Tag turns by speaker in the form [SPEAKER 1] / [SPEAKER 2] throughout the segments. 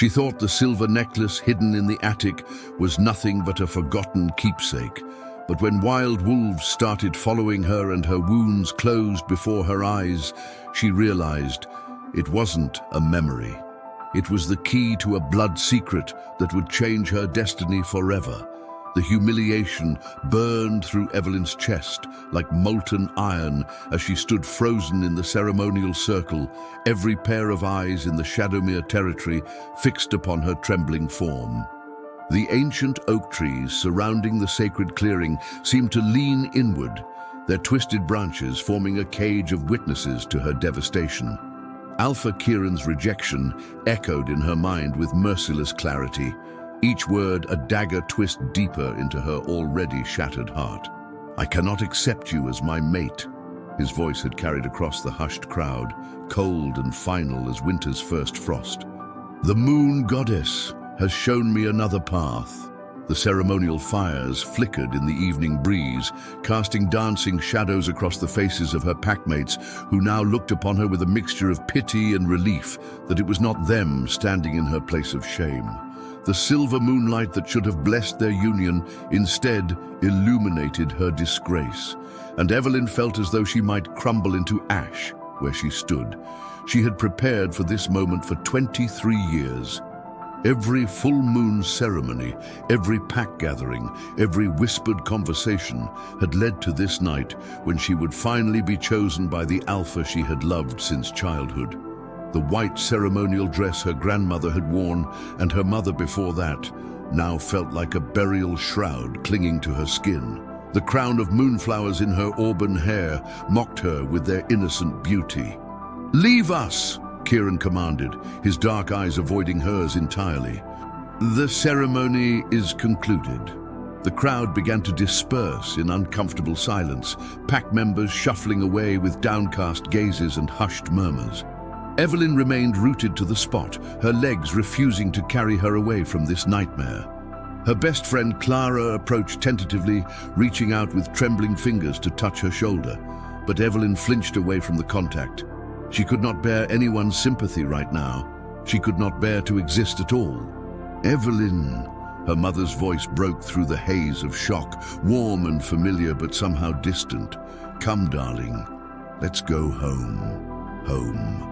[SPEAKER 1] She thought the silver necklace hidden in the attic was nothing but a forgotten keepsake. But when wild wolves started following her and her wounds closed before her eyes, she realized it wasn't a memory. It was the key to a blood secret that would change her destiny forever. The humiliation burned through Evelyn's chest like molten iron as she stood frozen in the ceremonial circle, every pair of eyes in the Shadowmere territory fixed upon her trembling form. The ancient oak trees surrounding the sacred clearing seemed to lean inward, their twisted branches forming a cage of witnesses to her devastation. Alpha Kieran's rejection echoed in her mind with merciless clarity, each word a dagger twist deeper into her already shattered heart. "I cannot accept you as my mate," his voice had carried across the hushed crowd, cold and final as winter's first frost. "The moon goddess has shown me another path." The ceremonial fires flickered in the evening breeze, casting dancing shadows across the faces of her packmates, who now looked upon her with a mixture of pity and relief that it was not them standing in her place of shame. The silver moonlight that should have blessed their union instead illuminated her disgrace, and Evelyn felt as though she might crumble into ash where she stood. She had prepared for this moment for 23 years. Every full moon ceremony, every pack gathering, every whispered conversation had led to this night when she would finally be chosen by the alpha she had loved since childhood. The white ceremonial dress her grandmother had worn, and her mother before that, now felt like a burial shroud clinging to her skin. The crown of moonflowers in her auburn hair mocked her with their innocent beauty. "Leave us!" Kieran commanded, his dark eyes avoiding hers entirely. "The ceremony is concluded." The crowd began to disperse in uncomfortable silence, pack members shuffling away with downcast gazes and hushed murmurs. Evelyn remained rooted to the spot, her legs refusing to carry her away from this nightmare. Her best friend Clara approached tentatively, reaching out with trembling fingers to touch her shoulder, but Evelyn flinched away from the contact. She could not bear anyone's sympathy right now. She could not bear to exist at all. "Evelyn," her mother's voice broke through the haze of shock, warm and familiar but somehow distant. "Come, darling, let's go home. Home."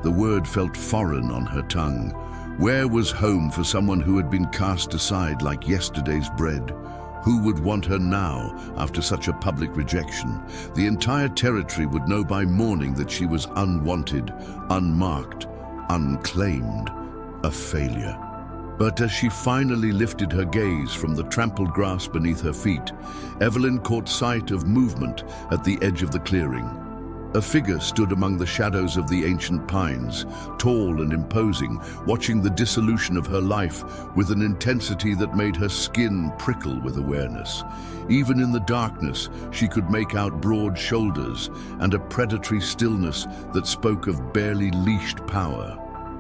[SPEAKER 1] The word felt foreign on her tongue. Where was home for someone who had been cast aside like yesterday's bread? Who would want her now after such a public rejection? The entire territory would know by morning that she was unwanted, unmarked, unclaimed, a failure. But as she finally lifted her gaze from the trampled grass beneath her feet, Evelyn caught sight of movement at the edge of the clearing. A figure stood among the shadows of the ancient pines, tall and imposing, watching the dissolution of her life with an intensity that made her skin prickle with awareness. Even in the darkness, she could make out broad shoulders and a predatory stillness that spoke of barely leashed power.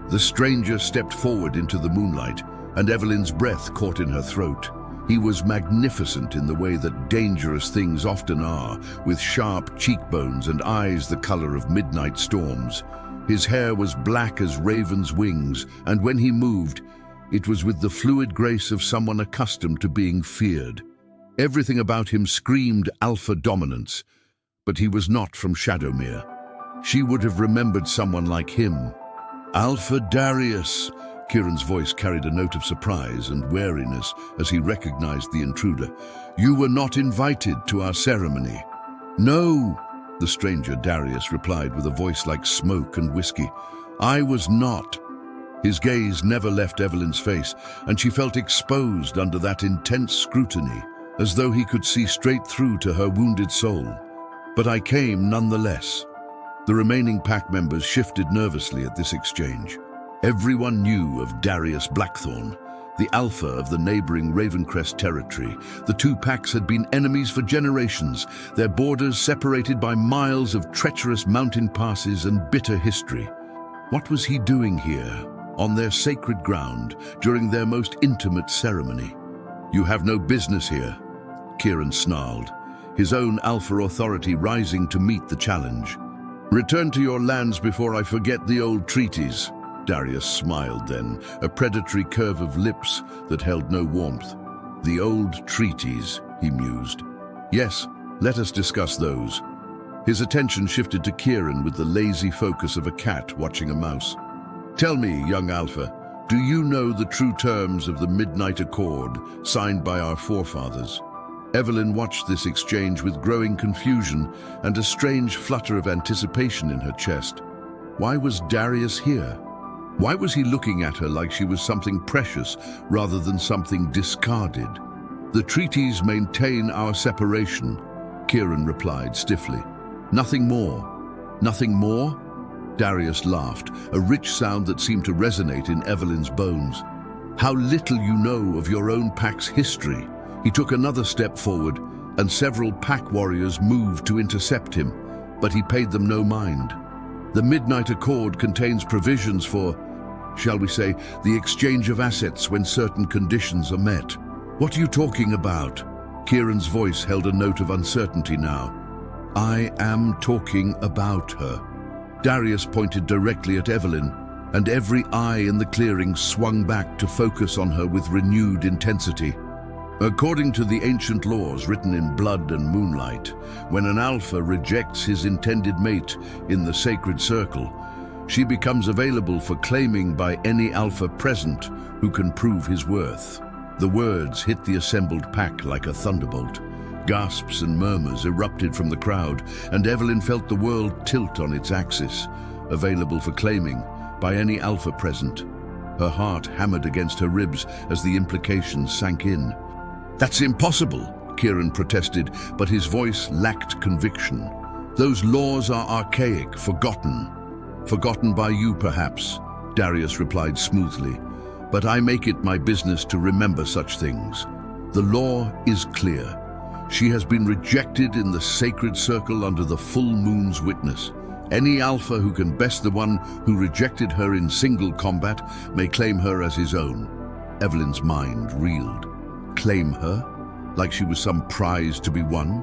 [SPEAKER 1] The stranger stepped forward into the moonlight, and Evelyn's breath caught in her throat. He was magnificent in the way that dangerous things often are, with sharp cheekbones and eyes the color of midnight storms. His hair was black as raven's wings, and when he moved, it was with the fluid grace of someone accustomed to being feared. Everything about him screamed alpha dominance, but he was not from Shadowmere. She would have remembered someone like him. "Alpha Darius," Kieran's voice carried a note of surprise and wariness as he recognized the intruder. "You were not invited to our ceremony." "No," the stranger Darius replied with a voice like smoke and whiskey. "I was not." His gaze never left Evelyn's face, and she felt exposed under that intense scrutiny, as though he could see straight through to her wounded soul. "But I came nonetheless." The remaining pack members shifted nervously at this exchange. Everyone knew of Darius Blackthorn, the alpha of the neighboring Ravencrest territory. The two packs had been enemies for generations, their borders separated by miles of treacherous mountain passes and bitter history. What was he doing here, on their sacred ground, during their most intimate ceremony? "You have no business here," Kieran snarled, his own alpha authority rising to meet the challenge. "Return to your lands before I forget the old treaties." Darius smiled then, a predatory curve of lips that held no warmth. The old treaties, he mused. Yes, let us discuss those. His attention shifted to Kieran with the lazy focus of a cat watching a mouse. Tell me, young Alpha, do you know the true terms of the Midnight Accord signed by our forefathers? Evelyn watched this exchange with growing confusion and a strange flutter of anticipation in her chest. Why was Darius here? Why was he looking at her like she was something precious rather than something discarded? The treaties maintain our separation, Kieran replied stiffly. Nothing more. Nothing more? Darius laughed, a rich sound that seemed to resonate in Evelyn's bones. How little you know of your own pack's history. He took another step forward, and several pack warriors moved to intercept him, but he paid them no mind. The Midnight Accord contains provisions for, shall we say, the exchange of assets when certain conditions are met. What are you talking about? Kieran's voice held a note of uncertainty now. I am talking about her. Darius pointed directly at Evelyn, and every eye in the clearing swung back to focus on her with renewed intensity. According to the ancient laws written in blood and moonlight, when an alpha rejects his intended mate in the sacred circle, she becomes available for claiming by any alpha present who can prove his worth. The words hit the assembled pack like a thunderbolt. Gasps and murmurs erupted from the crowd, and Evelyn felt the world tilt on its axis, available for claiming by any alpha present. Her heart hammered against her ribs as the implications sank in. That's impossible, Kieran protested, but his voice lacked conviction. Those laws are archaic, forgotten. Forgotten by you, perhaps, Darius replied smoothly. But I make it my business to remember such things. The law is clear. She has been rejected in the sacred circle under the full moon's witness. Any alpha who can best the one who rejected her in single combat may claim her as his own. Evelyn's mind reeled. Claim her? Like she was some prize to be won?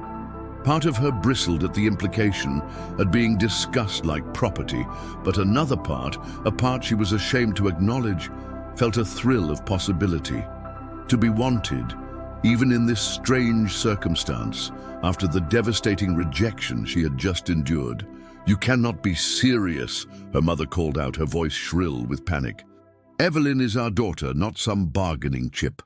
[SPEAKER 1] Part of her bristled at the implication at being discussed like property, but another part, a part she was ashamed to acknowledge, felt a thrill of possibility. To be wanted, even in this strange circumstance, after the devastating rejection she had just endured. You cannot be serious, her mother called out, her voice shrill with panic. Evelyn is our daughter, not some bargaining chip.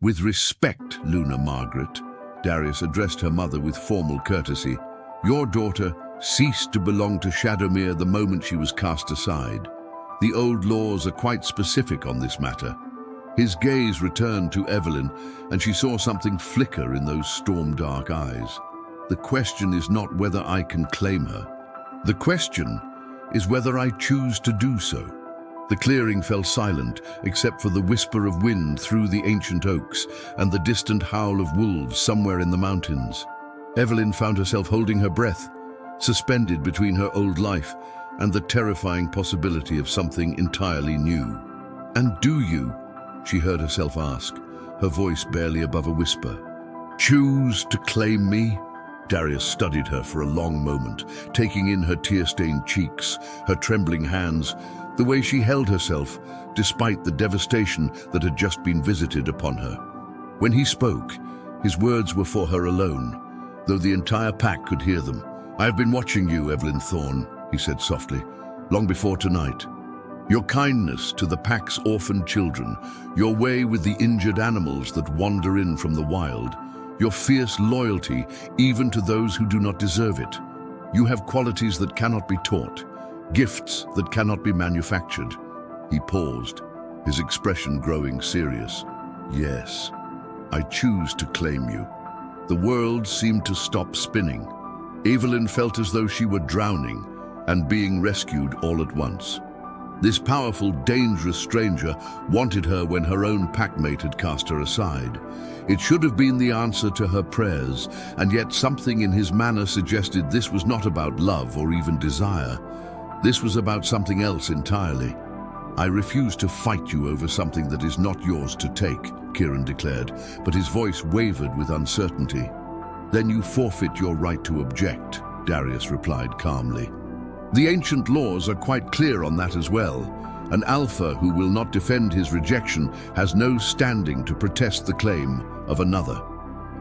[SPEAKER 1] With respect, Luna Margaret, Darius addressed her mother with formal courtesy. Your daughter ceased to belong to Shadowmere the moment she was cast aside. The old laws are quite specific on this matter. His gaze returned to Evelyn, and she saw something flicker in those storm-dark eyes. The question is not whether I can claim her. The question is whether I choose to do so. The clearing fell silent, except for the whisper of wind through the ancient oaks and the distant howl of wolves somewhere in the mountains. Evelyn found herself holding her breath, suspended between her old life and the terrifying possibility of something entirely new. And do you, she heard herself ask, her voice barely above a whisper, choose to claim me? Darius studied her for a long moment, taking in her tear-stained cheeks, her trembling hands, the way she held herself, despite the devastation that had just been visited upon her. When he spoke, his words were for her alone, though the entire pack could hear them. I have been watching you, Evelyn Thorne, he said softly, long before tonight. Your kindness to the pack's orphaned children, your way with the injured animals that wander in from the wild, your fierce loyalty even to those who do not deserve it. You have qualities that cannot be taught, gifts that cannot be manufactured. He paused, his expression growing serious. Yes, I choose to claim you. The world seemed to stop spinning. Evelyn felt as though she were drowning and being rescued all at once. This powerful, dangerous stranger wanted her when her own packmate had cast her aside. It should have been the answer to her prayers, and yet something in his manner suggested this was not about love or even desire. This was about something else entirely. I refuse to fight you over something that is not yours to take, Kieran declared, but his voice wavered with uncertainty. Then you forfeit your right to object, Darius replied calmly. The ancient laws are quite clear on that as well. An alpha who will not defend his rejection has no standing to protest the claim of another.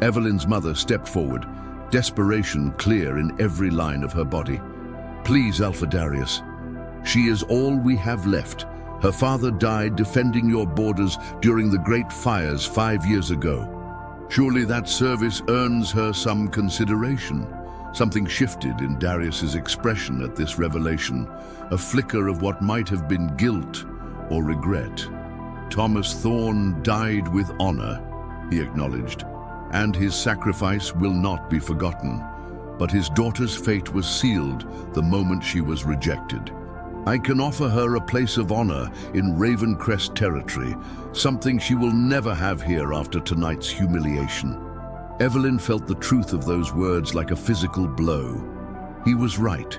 [SPEAKER 1] Evelyn's mother stepped forward, desperation clear in every line of her body. Please, Alpha Darius. She is all we have left. Her father died defending your borders during the great fires 5 years ago. Surely that service earns her some consideration. Something shifted in Darius's expression at this revelation, a flicker of what might have been guilt or regret. Thomas Thorne died with honor, he acknowledged, and his sacrifice will not be forgotten. But his daughter's fate was sealed the moment she was rejected. I can offer her a place of honor in Ravencrest territory, something she will never have here after tonight's humiliation. Evelyn felt the truth of those words like a physical blow. He was right.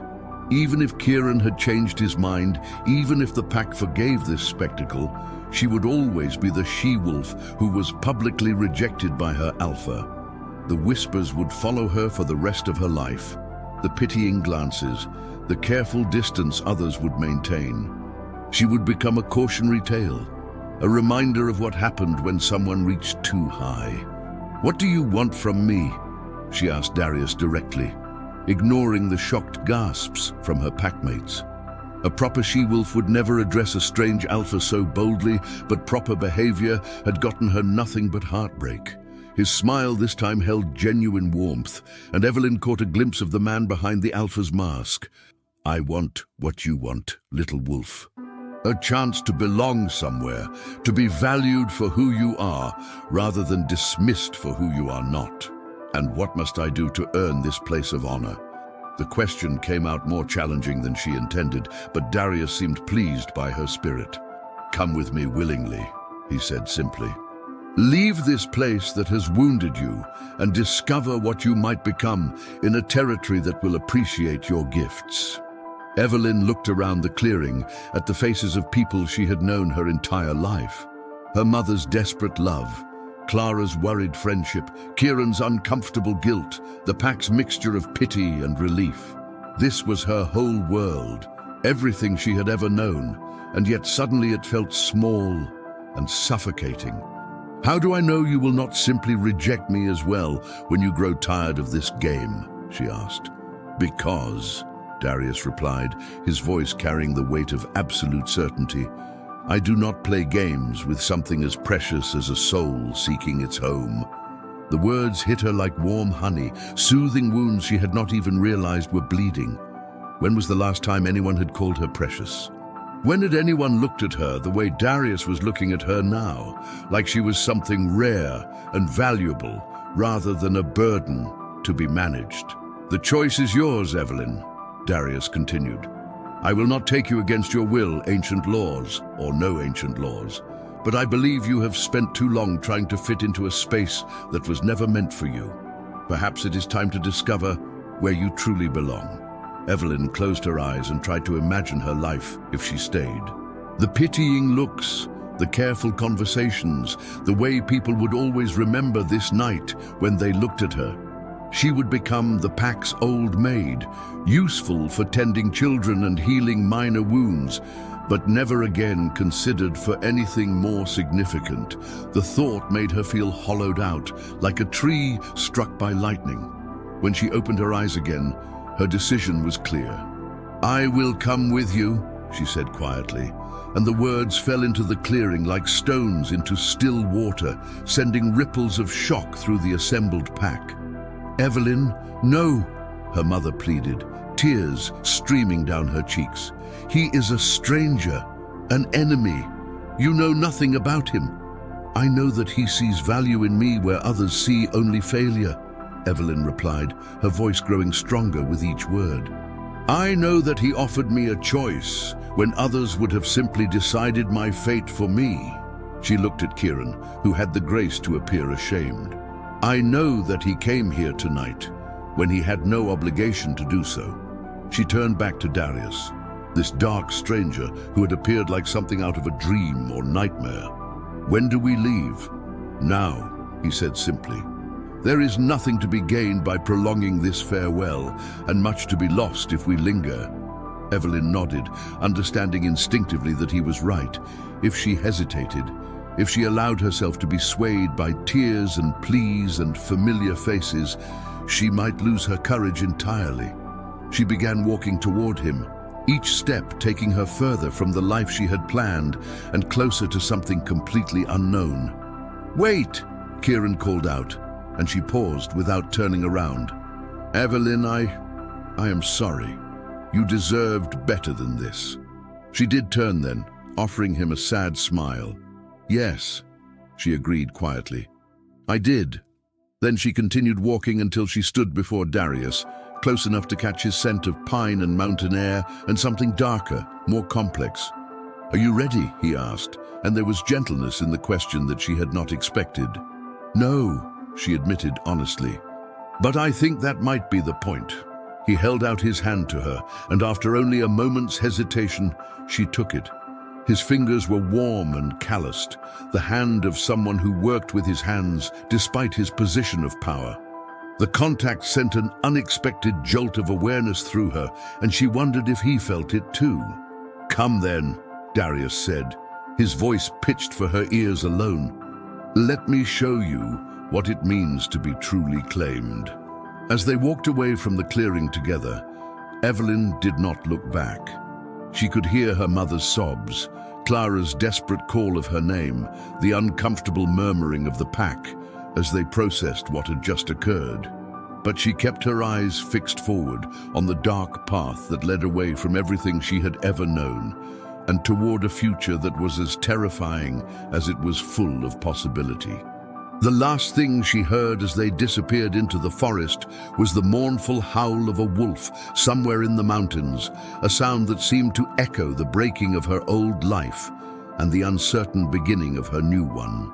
[SPEAKER 1] Even if Kieran had changed his mind, even if the pack forgave this spectacle, she would always be the she-wolf who was publicly rejected by her alpha. The whispers would follow her for the rest of her life, the pitying glances, the careful distance others would maintain. She would become a cautionary tale, a reminder of what happened when someone reached too high. "What do you want from me?" she asked Darius directly, ignoring the shocked gasps from her packmates. A proper she-wolf would never address a strange alpha so boldly, but proper behavior had gotten her nothing but heartbreak. His smile this time held genuine warmth, and Evelyn caught a glimpse of the man behind the alpha's mask. "I want what you want, little wolf. A chance to belong somewhere, to be valued for who you are, rather than dismissed for who you are not. And what must I do to earn this place of honor?" The question came out more challenging than she intended, but Darius seemed pleased by her spirit. "Come with me willingly," he said simply. "Leave this place that has wounded you and discover what you might become in a territory that will appreciate your gifts." Evelyn looked around the clearing at the faces of people she had known her entire life. Her mother's desperate love, Clara's worried friendship, Kieran's uncomfortable guilt, the pack's mixture of pity and relief. This was her whole world, everything she had ever known, and yet suddenly it felt small and suffocating. "How do I know you will not simply reject me as well when you grow tired of this game?" she asked. "Because," Darius replied, his voice carrying the weight of absolute certainty, "I do not play games with something as precious as a soul seeking its home." The words hit her like warm honey, soothing wounds she had not even realized were bleeding. When was the last time anyone had called her precious? When had anyone looked at her the way Darius was looking at her now, like she was something rare and valuable, rather than a burden to be managed? "The choice is yours, Evelyn," Darius continued. "I will not take you against your will, ancient laws, or no ancient laws, but I believe you have spent too long trying to fit into a space that was never meant for you. Perhaps it is time to discover where you truly belong." Evelyn closed her eyes and tried to imagine her life if she stayed. The pitying looks, the careful conversations, the way people would always remember this night when they looked at her. She would become the pack's old maid, useful for tending children and healing minor wounds, but never again considered for anything more significant. The thought made her feel hollowed out, like a tree struck by lightning. When she opened her eyes again, her decision was clear. "I will come with you," she said quietly, and the words fell into the clearing like stones into still water, sending ripples of shock through the assembled pack. "Evelyn, no," her mother pleaded, tears streaming down her cheeks. "He is a stranger, an enemy. You know nothing about him." "I know that he sees value in me where others see only failure," Evelyn replied, her voice growing stronger with each word. "I know that he offered me a choice when others would have simply decided my fate for me." She looked at Kieran, who had the grace to appear ashamed. "I know that he came here tonight, when he had no obligation to do so." She turned back to Darius, this dark stranger who had appeared like something out of a dream or nightmare. "When do we leave?" "Now," he said simply. "There is nothing to be gained by prolonging this farewell, and much to be lost if we linger." Evelyn nodded, understanding instinctively that he was right. If she hesitated, if she allowed herself to be swayed by tears and pleas and familiar faces, she might lose her courage entirely. She began walking toward him, each step taking her further from the life she had planned and closer to something completely unknown. "Wait!" Kieran called out, and she paused without turning around. "Evelyn, I am sorry. You deserved better than this." She did turn then, offering him a sad smile. "Yes," she agreed quietly. "I did." Then she continued walking until she stood before Darius, close enough to catch his scent of pine and mountain air and something darker, more complex. "Are you ready?" he asked, and there was gentleness in the question that she had not expected. "No," she admitted honestly. "But I think that might be the point." He held out his hand to her, and after only a moment's hesitation, she took it. His fingers were warm and calloused, the hand of someone who worked with his hands despite his position of power. The contact sent an unexpected jolt of awareness through her, and she wondered if he felt it too. "Come then," Darius said, his voice pitched for her ears alone. "Let me show you what it means to be truly claimed." As they walked away from the clearing together, Evelyn did not look back. She could hear her mother's sobs, Clara's desperate call of her name, the uncomfortable murmuring of the pack as they processed what had just occurred. But she kept her eyes fixed forward on the dark path that led away from everything she had ever known and toward a future that was as terrifying as it was full of possibility. The last thing she heard as they disappeared into the forest was the mournful howl of a wolf somewhere in the mountains, a sound that seemed to echo the breaking of her old life and the uncertain beginning of her new one.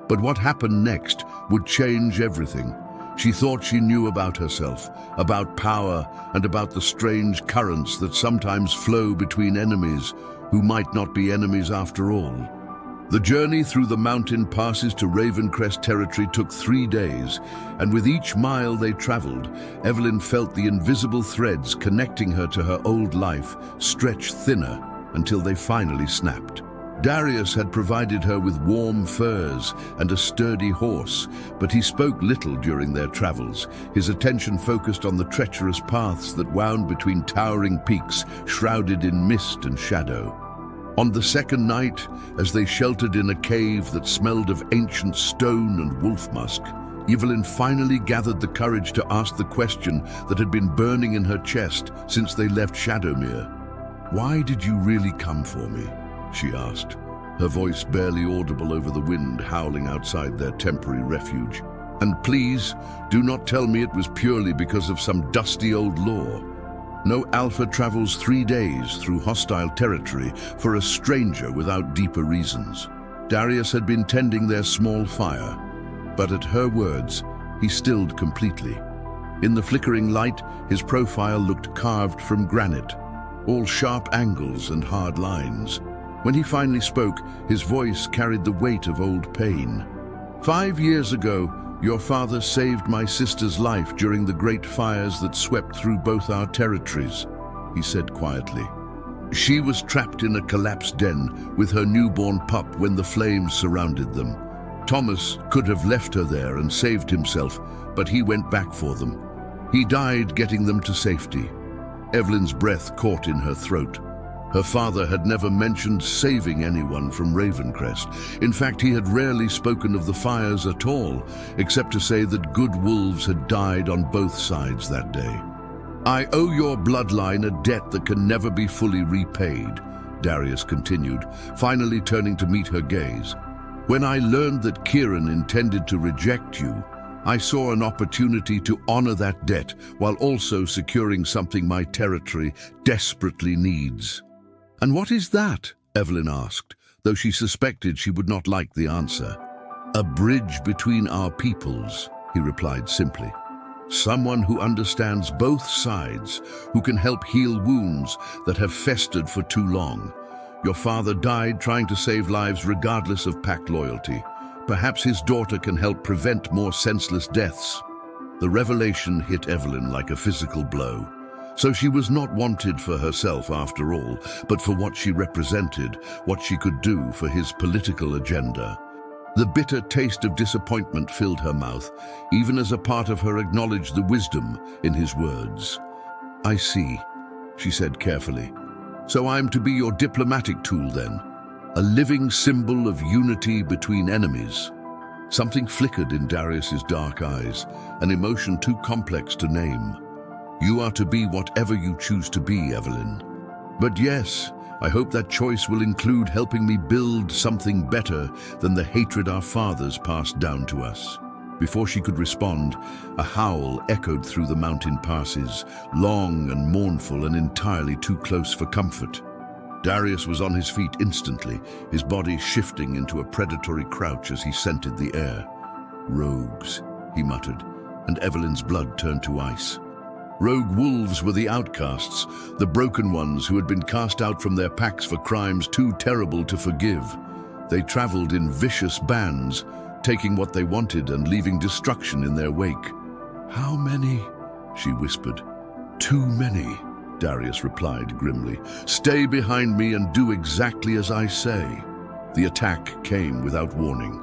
[SPEAKER 1] But what happened next would change everything. She thought she knew about herself, about power, and about the strange currents that sometimes flow between enemies who might not be enemies after all. The journey through the mountain passes to Ravencrest territory took 3 days, and with each mile they traveled, Evelyn felt the invisible threads connecting her to her old life stretch thinner until they finally snapped. Darius had provided her with warm furs and a sturdy horse, but he spoke little during their travels, his attention focused on the treacherous paths that wound between towering peaks shrouded in mist and shadow. On the second night, as they sheltered in a cave that smelled of ancient stone and wolf musk, Evelyn finally gathered the courage to ask the question that had been burning in her chest since they left Shadowmere. "Why did you really come for me?" she asked, her voice barely audible over the wind howling outside their temporary refuge. "And please, do not tell me it was purely because of some dusty old law. No alpha travels 3 days through hostile territory for a stranger without deeper reasons." Darius had been tending their small fire, but at her words, he stilled completely. In the flickering light, his profile looked carved from granite, all sharp angles and hard lines. When he finally spoke, his voice carried the weight of old pain. "5 years ago, your father saved my sister's life during the great fires that swept through both our territories," he said quietly. "She was trapped in a collapsed den with her newborn pup when the flames surrounded them. Thomas could have left her there and saved himself, but he went back for them. He died getting them to safety." Evelyn's breath caught in her throat. Her father had never mentioned saving anyone from Ravencrest. In fact, he had rarely spoken of the fires at all, except to say that good wolves had died on both sides that day. "I owe your bloodline a debt that can never be fully repaid," Darius continued, finally turning to meet her gaze. "When I learned that Kieran intended to reject you, I saw an opportunity to honor that debt while also securing something my territory desperately needs." "And what is that?" Evelyn asked, though she suspected she would not like the answer. "A bridge between our peoples," he replied simply. "Someone who understands both sides, who can help heal wounds that have festered for too long. Your father died trying to save lives regardless of pack loyalty. Perhaps his daughter can help prevent more senseless deaths." The revelation hit Evelyn like a physical blow. So she was not wanted for herself after all, but for what she represented, what she could do for his political agenda. The bitter taste of disappointment filled her mouth, even as a part of her acknowledged the wisdom in his words. "I see," she said carefully. "So I'm to be your diplomatic tool then, a living symbol of unity between enemies." Something flickered in Darius's dark eyes, an emotion too complex to name. "You are to be whatever you choose to be, Evelyn. But yes, I hope that choice will include helping me build something better than the hatred our fathers passed down to us." Before she could respond, a howl echoed through the mountain passes, long and mournful and entirely too close for comfort. Darius was on his feet instantly, his body shifting into a predatory crouch as he scented the air. "Rogues," he muttered, and Evelyn's blood turned to ice. Rogue wolves were the outcasts, the broken ones who had been cast out from their packs for crimes too terrible to forgive. They traveled in vicious bands, taking what they wanted and leaving destruction in their wake. "How many?" she whispered. "Too many," Darius replied grimly. "Stay behind me and do exactly as I say." The attack came without warning.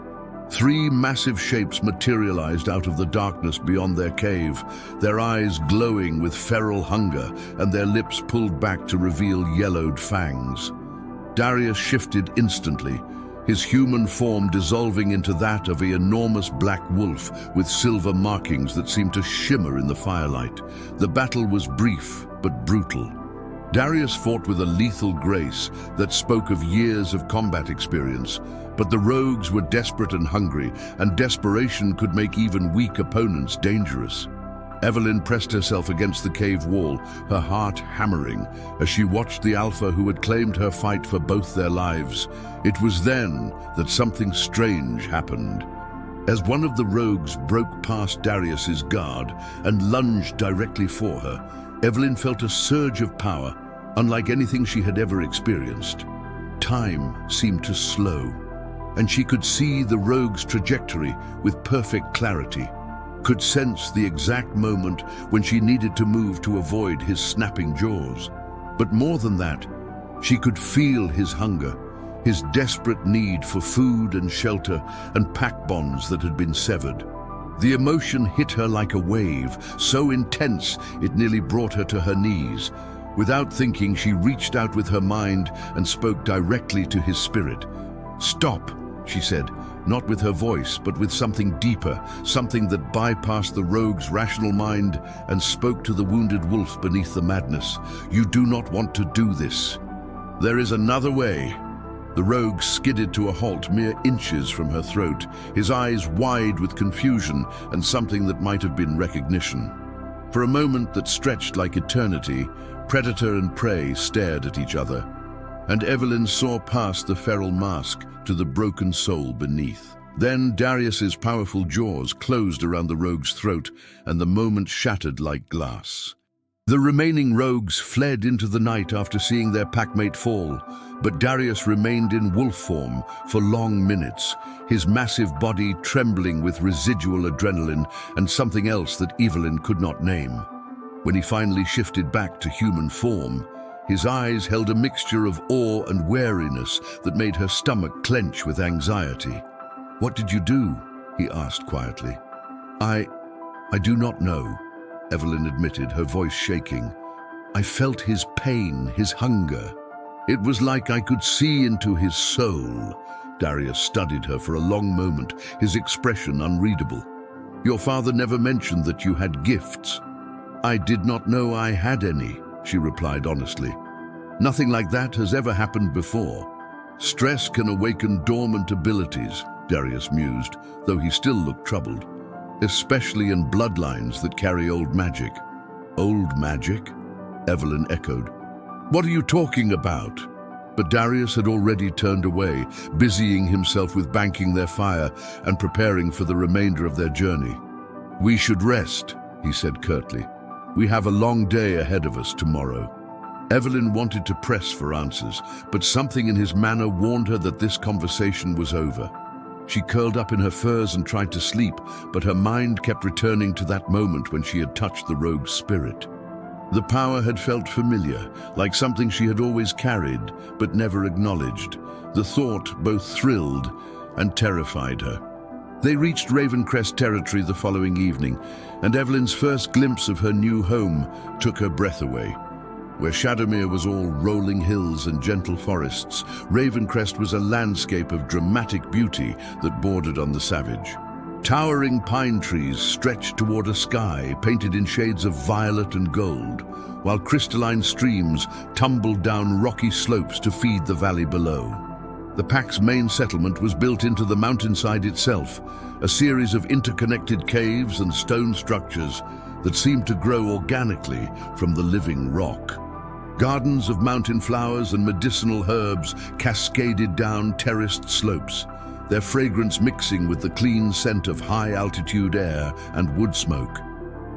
[SPEAKER 1] 3 massive shapes materialized out of the darkness beyond their cave, their eyes glowing with feral hunger and their lips pulled back to reveal yellowed fangs. Darius shifted instantly, his human form dissolving into that of an enormous black wolf with silver markings that seemed to shimmer in the firelight. The battle was brief but brutal. Darius fought with a lethal grace that spoke of years of combat experience, but the rogues were desperate and hungry, and desperation could make even weak opponents dangerous. Evelyn pressed herself against the cave wall, her heart hammering, as she watched the alpha who had claimed her fight for both their lives. It was then that something strange happened. As one of the rogues broke past Darius's guard and lunged directly for her, Evelyn felt a surge of power, unlike anything she had ever experienced. Time seemed to slow, and she could see the rogue's trajectory with perfect clarity, could sense the exact moment when she needed to move to avoid his snapping jaws. But more than that, she could feel his hunger, his desperate need for food and shelter and pack bonds that had been severed. The emotion hit her like a wave, so intense it nearly brought her to her knees. Without thinking, she reached out with her mind and spoke directly to his spirit. "Stop," she said, not with her voice, but with something deeper, something that bypassed the rogue's rational mind and spoke to the wounded wolf beneath the madness. "You do not want to do this. There is another way." The rogue skidded to a halt mere inches from her throat, his eyes wide with confusion and something that might have been recognition. For a moment that stretched like eternity, predator and prey stared at each other, and Evelyn saw past the feral mask to the broken soul beneath. Then Darius's powerful jaws closed around the rogue's throat, and the moment shattered like glass. The remaining rogues fled into the night after seeing their packmate fall, but Darius remained in wolf form for long minutes, his massive body trembling with residual adrenaline and something else that Evelyn could not name. When he finally shifted back to human form, his eyes held a mixture of awe and wariness that made her stomach clench with anxiety. "What did you do?" he asked quietly. I do not know," Evelyn admitted, her voice shaking. "I felt his pain, his hunger. It was like I could see into his soul." Darius studied her for a long moment, his expression unreadable. "Your father never mentioned that you had gifts." "I did not know I had any," she replied honestly. "Nothing like that has ever happened before. Stress can awaken dormant abilities," Darius mused, though he still looked troubled. "Especially in bloodlines that carry old magic." "Old magic?" Evelyn echoed. "What are you talking about?" But Darius had already turned away, busying himself with banking their fire and preparing for the remainder of their journey. "We should rest," he said curtly. "We have a long day ahead of us tomorrow." Evelyn wanted to press for answers, but something in his manner warned her that this conversation was over. She curled up in her furs and tried to sleep, but her mind kept returning to that moment when she had touched the rogue's spirit. The power had felt familiar, like something she had always carried, but never acknowledged. The thought both thrilled and terrified her. They reached Ravencrest territory the following evening, and Evelyn's first glimpse of her new home took her breath away. Where Shadowmere was all rolling hills and gentle forests, Ravencrest was a landscape of dramatic beauty that bordered on the savage. Towering pine trees stretched toward a sky painted in shades of violet and gold, while crystalline streams tumbled down rocky slopes to feed the valley below. The Pack's main settlement was built into the mountainside itself, a series of interconnected caves and stone structures that seemed to grow organically from the living rock. Gardens of mountain flowers and medicinal herbs cascaded down terraced slopes, their fragrance mixing with the clean scent of high-altitude air and wood smoke.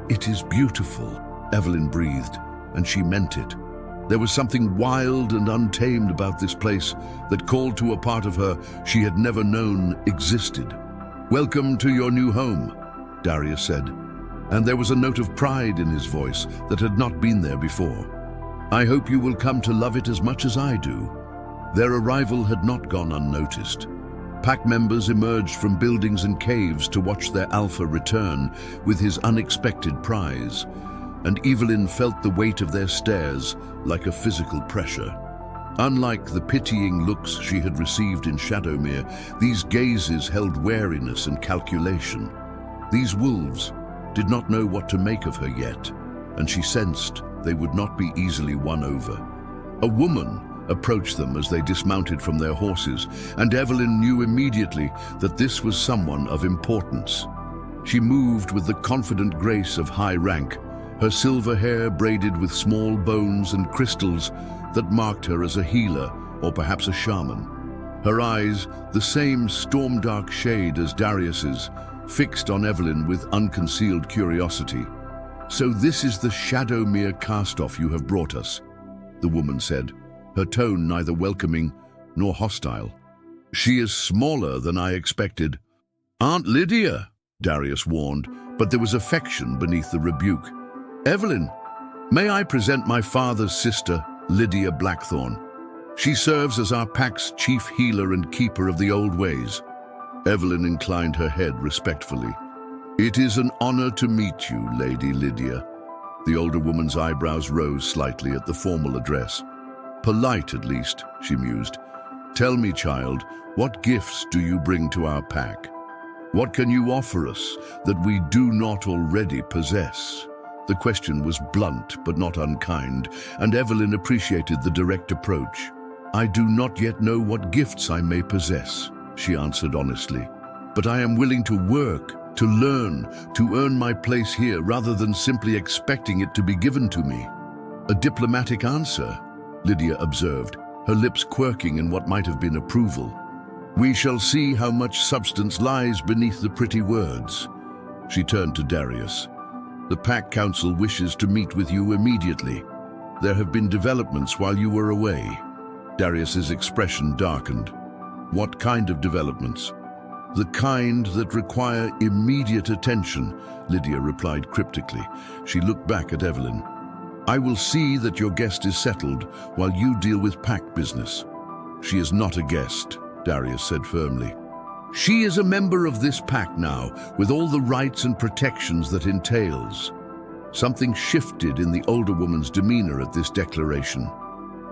[SPEAKER 1] "It is beautiful," Evelyn breathed, and she meant it. There was something wild and untamed about this place that called to a part of her she had never known existed. "Welcome to your new home," Darius said, and there was a note of pride in his voice that had not been there before. "I hope you will come to love it as much as I do." Their arrival had not gone unnoticed. Pack members emerged from buildings and caves to watch their alpha return with his unexpected prize, and Evelyn felt the weight of their stares like a physical pressure. Unlike the pitying looks she had received in Shadowmere, these gazes held wariness and calculation. These wolves did not know what to make of her yet, and she sensed they would not be easily won over. A woman approached them as they dismounted from their horses, and Evelyn knew immediately that this was someone of importance. She moved with the confident grace of high rank, her silver hair braided with small bones and crystals that marked her as a healer or perhaps a shaman. Her eyes, the same storm-dark shade as Darius's, fixed on Evelyn with unconcealed curiosity. "So this is the Shadowmere cast-off you have brought us," the woman said, her tone neither welcoming nor hostile. "She is smaller than I expected." "Aunt Lydia," Darius warned, but there was affection beneath the rebuke. "Evelyn, may I present my father's sister, Lydia Blackthorn. She serves as our pack's chief healer and keeper of the old ways." Evelyn inclined her head respectfully. "It is an honor to meet you, Lady Lydia." The older woman's eyebrows rose slightly at the formal address. "Polite, at least," she mused. "Tell me, child, what gifts do you bring to our pack? What can you offer us that we do not already possess?" The question was blunt but not unkind, and Evelyn appreciated the direct approach. "I do not yet know what gifts I may possess," she answered honestly. "But I am willing to work, to learn, to earn my place here rather than simply expecting it to be given to me." "A diplomatic answer," Lydia observed, her lips quirking in what might have been approval. "We shall see how much substance lies beneath the pretty words." She turned to Darius. "The Pack Council wishes to meet with you immediately. There have been developments while you were away." Darius's expression darkened. "What kind of developments?" "The kind that require immediate attention," Lydia replied cryptically. She looked back at Evelyn. "I will see that your guest is settled while you deal with Pack business." "She is not a guest," Darius said firmly. "She is a member of this pack now, with all the rights and protections that entails." Something shifted in the older woman's demeanor at this declaration.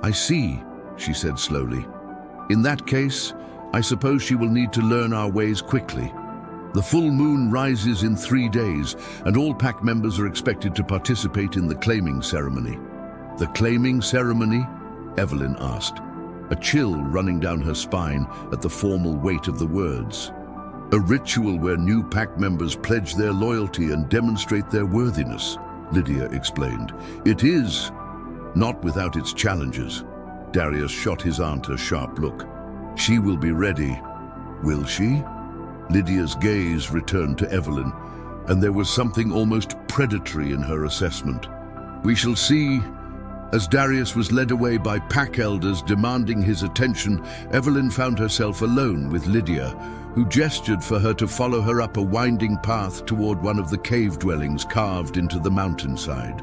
[SPEAKER 1] "I see," she said slowly. "In that case, I suppose she will need to learn our ways quickly. The full moon rises in 3 days, and all pack members are expected to participate in the claiming ceremony." "The claiming ceremony?" Evelyn asked, a chill running down her spine at the formal weight of the words. "A ritual where new pack members pledge their loyalty and demonstrate their worthiness," Lydia explained. "It is, not without its challenges." Darius shot his aunt a sharp look. "She will be ready, will she?" Lydia's gaze returned to Evelyn, and there was something almost predatory in her assessment. "We shall see." As Darius was led away by pack elders demanding his attention, Evelyn found herself alone with Lydia, who gestured for her to follow her up a winding path toward one of the cave dwellings carved into the mountainside.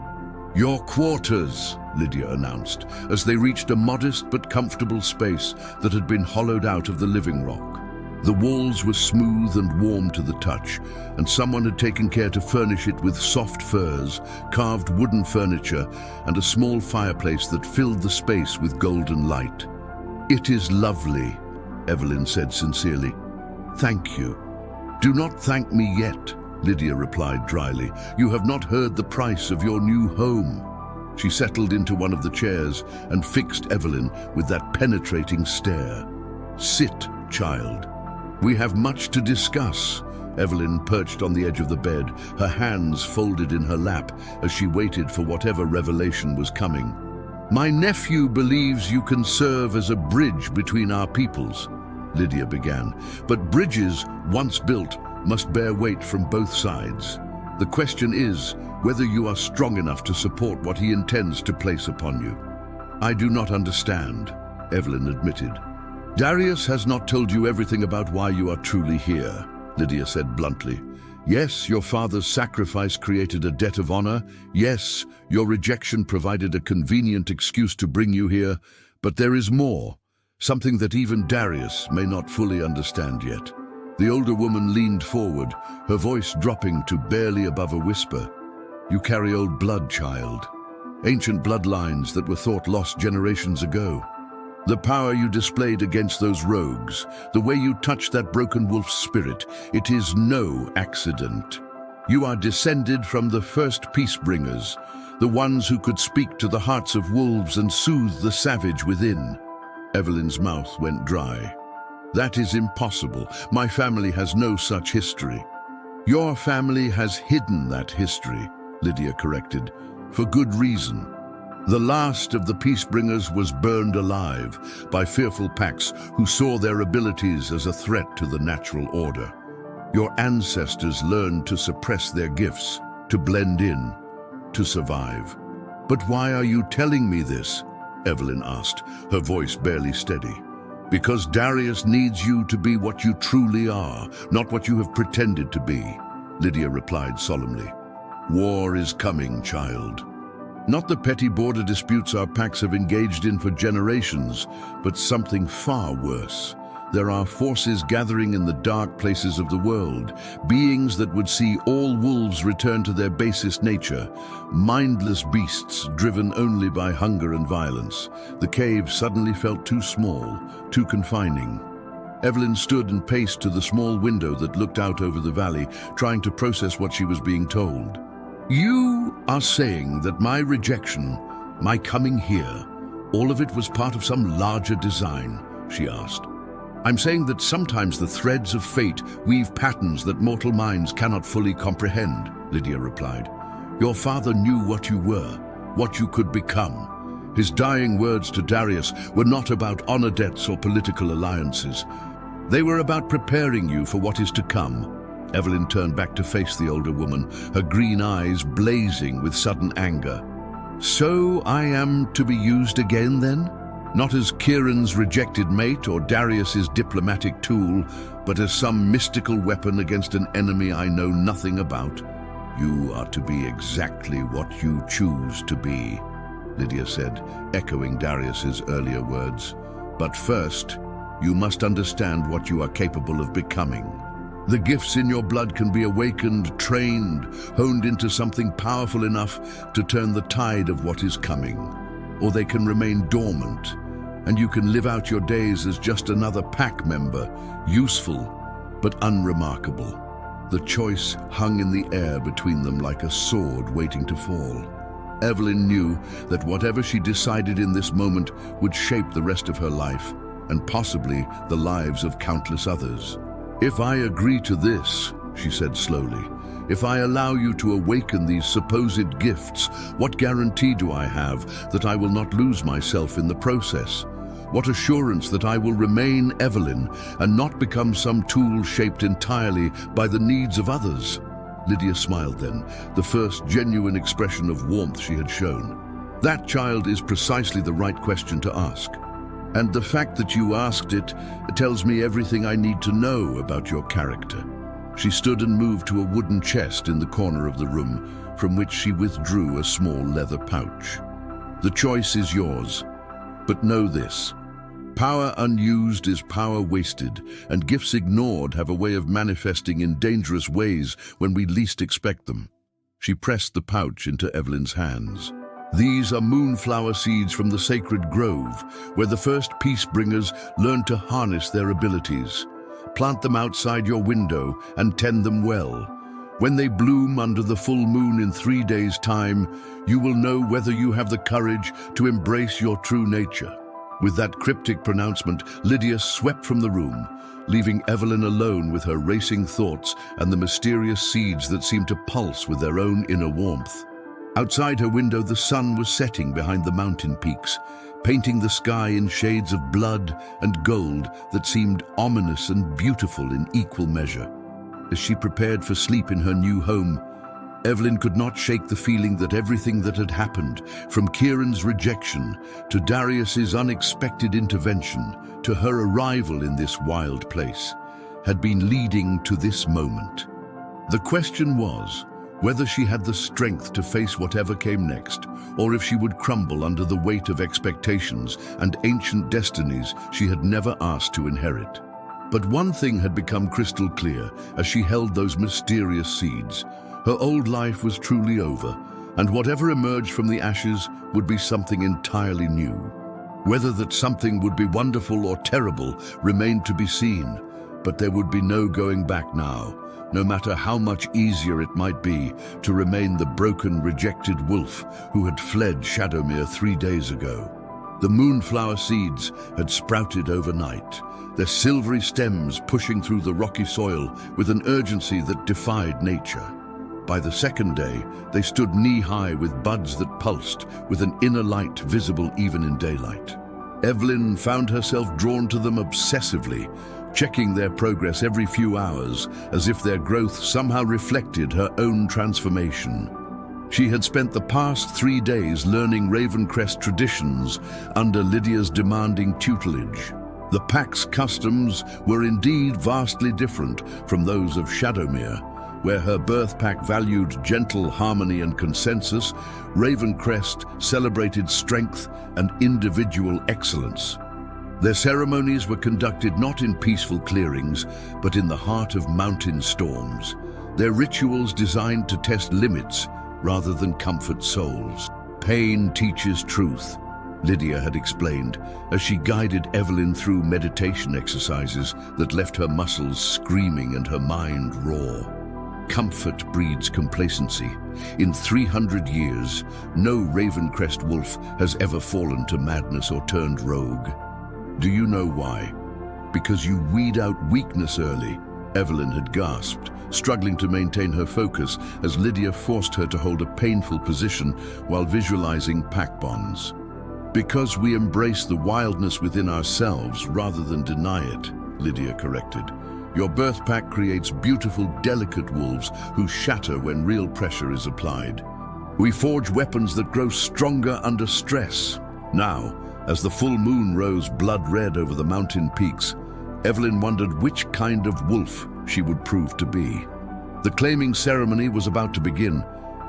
[SPEAKER 1] "Your quarters," Lydia announced, as they reached a modest but comfortable space that had been hollowed out of the living rock. The walls were smooth and warm to the touch, and someone had taken care to furnish it with soft furs, carved wooden furniture, and a small fireplace that filled the space with golden light. "It is lovely," Evelyn said sincerely. "Thank you." "Do not thank me yet," Lydia replied dryly. "You have not heard the price of your new home." She settled into one of the chairs and fixed Evelyn with that penetrating stare. "Sit, child. We have much to discuss." Evelyn perched on the edge of the bed, her hands folded in her lap as she waited for whatever revelation was coming. "My nephew believes you can serve as a bridge between our peoples," Lydia began. "But bridges, once built, must bear weight from both sides. The question is whether you are strong enough to support what he intends to place upon you." "I do not understand," Evelyn admitted. "Darius has not told you everything about why you are truly here," Lydia said bluntly. "Yes, your father's sacrifice created a debt of honor. Yes, your rejection provided a convenient excuse to bring you here. But there is more, something that even Darius may not fully understand yet." The older woman leaned forward, her voice dropping to barely above a whisper. "You carry old blood, child. Ancient bloodlines that were thought lost generations ago. The power you displayed against those rogues, the way you touched that broken wolf's spirit, it is no accident. You are descended from the first peacebringers, the ones who could speak to the hearts of wolves and soothe the savage within." Evelyn's mouth went dry. "That is impossible. My family has no such history." "Your family has hidden that history," Lydia corrected, "for good reason. The last of the Peacebringers was burned alive by fearful packs who saw their abilities as a threat to the natural order. Your ancestors learned to suppress their gifts, to blend in, to survive." "But why are you telling me this?" Evelyn asked, her voice barely steady. "Because Darius needs you to be what you truly are, not what you have pretended to be," Lydia replied solemnly. "War is coming, child. Not the petty border disputes our packs have engaged in for generations, but something far worse. There are forces gathering in the dark places of the world, beings that would see all wolves return to their basest nature, mindless beasts driven only by hunger and violence. The cave suddenly felt too small, too confining." Evelyn stood and paced to the small window that looked out over the valley, trying to process what she was being told. "You are saying that my rejection, my coming here, all of it was part of some larger design?" she asked. "I'm saying that sometimes the threads of fate weave patterns that mortal minds cannot fully comprehend," Lydia replied. "Your father knew what you were, what you could become. His dying words to Darius were not about honor debts or political alliances. They were about preparing you for what is to come." Evelyn turned back to face the older woman, her green eyes blazing with sudden anger. "So I am to be used again then? Not as Kieran's rejected mate or Darius's diplomatic tool, but as some mystical weapon against an enemy I know nothing about?" "You are to be exactly what you choose to be," Lydia said, echoing Darius's earlier words. "But first, you must understand what you are capable of becoming. The gifts in your blood can be awakened, trained, honed into something powerful enough to turn the tide of what is coming. Or they can remain dormant, and you can live out your days as just another pack member, useful but unremarkable." The choice hung in the air between them like a sword waiting to fall. Evelyn knew that whatever she decided in this moment would shape the rest of her life, and possibly the lives of countless others. "If I agree to this," she said slowly, "if I allow you to awaken these supposed gifts, what guarantee do I have that I will not lose myself in the process? What assurance that I will remain Evelyn and not become some tool shaped entirely by the needs of others?" Lydia smiled then, the first genuine expression of warmth she had shown. "That, child, is precisely the right question to ask. And the fact that you asked it tells me everything I need to know about your character." She stood and moved to a wooden chest in the corner of the room, from which she withdrew a small leather pouch. The choice is yours, but know this. Power unused is power wasted, and gifts ignored have a way of manifesting in dangerous ways when we least expect them. She pressed the pouch into Evelyn's hands. These are moonflower seeds from the sacred grove, where the first peace-bringers learned to harness their abilities. Plant them outside your window and tend them well. When they bloom under the full moon in 3 days' time, you will know whether you have the courage to embrace your true nature. With that cryptic pronouncement, Lydia swept from the room, leaving Evelyn alone with her racing thoughts and the mysterious seeds that seemed to pulse with their own inner warmth. Outside her window, the sun was setting behind the mountain peaks, painting the sky in shades of blood and gold that seemed ominous and beautiful in equal measure. As she prepared for sleep in her new home, Evelyn could not shake the feeling that everything that had happened, from Kieran's rejection to Darius's unexpected intervention to her arrival in this wild place, had been leading to this moment. The question was whether she had the strength to face whatever came next, or if she would crumble under the weight of expectations and ancient destinies she had never asked to inherit. But one thing had become crystal clear as she held those mysterious seeds. Her old life was truly over, and whatever emerged from the ashes would be something entirely new. Whether that something would be wonderful or terrible remained to be seen, but there would be no going back now, no matter how much easier it might be to remain the broken, rejected wolf who had fled Shadowmere 3 days ago. The moonflower seeds had sprouted overnight, their silvery stems pushing through the rocky soil with an urgency that defied nature. By the second day, they stood knee-high with buds that pulsed, with an inner light visible even in daylight. Evelyn found herself drawn to them obsessively, checking their progress every few hours, as if their growth somehow reflected her own transformation. She had spent the past 3 days learning Ravencrest traditions under Lydia's demanding tutelage. The pack's customs were indeed vastly different from those of Shadowmere. Where her birth pack valued gentle harmony and consensus, Ravencrest celebrated strength and individual excellence. Their ceremonies were conducted not in peaceful clearings, but in the heart of mountain storms. Their rituals designed to test limits rather than comfort souls. Pain teaches truth, Lydia had explained, as she guided Evelyn through meditation exercises that left her muscles screaming and her mind raw. Comfort breeds complacency. In 300 years, no Ravencrest wolf has ever fallen to madness or turned rogue. Do you know why? Because you weed out weakness early, Evelyn had gasped, struggling to maintain her focus as Lydia forced her to hold a painful position while visualizing pack bonds. Because we embrace the wildness within ourselves rather than deny it, Lydia corrected. Your birth pack creates beautiful, delicate wolves who shatter when real pressure is applied. We forge weapons that grow stronger under stress. Now, as the full moon rose blood-red over the mountain peaks, Evelyn wondered which kind of wolf she would prove to be. The claiming ceremony was about to begin,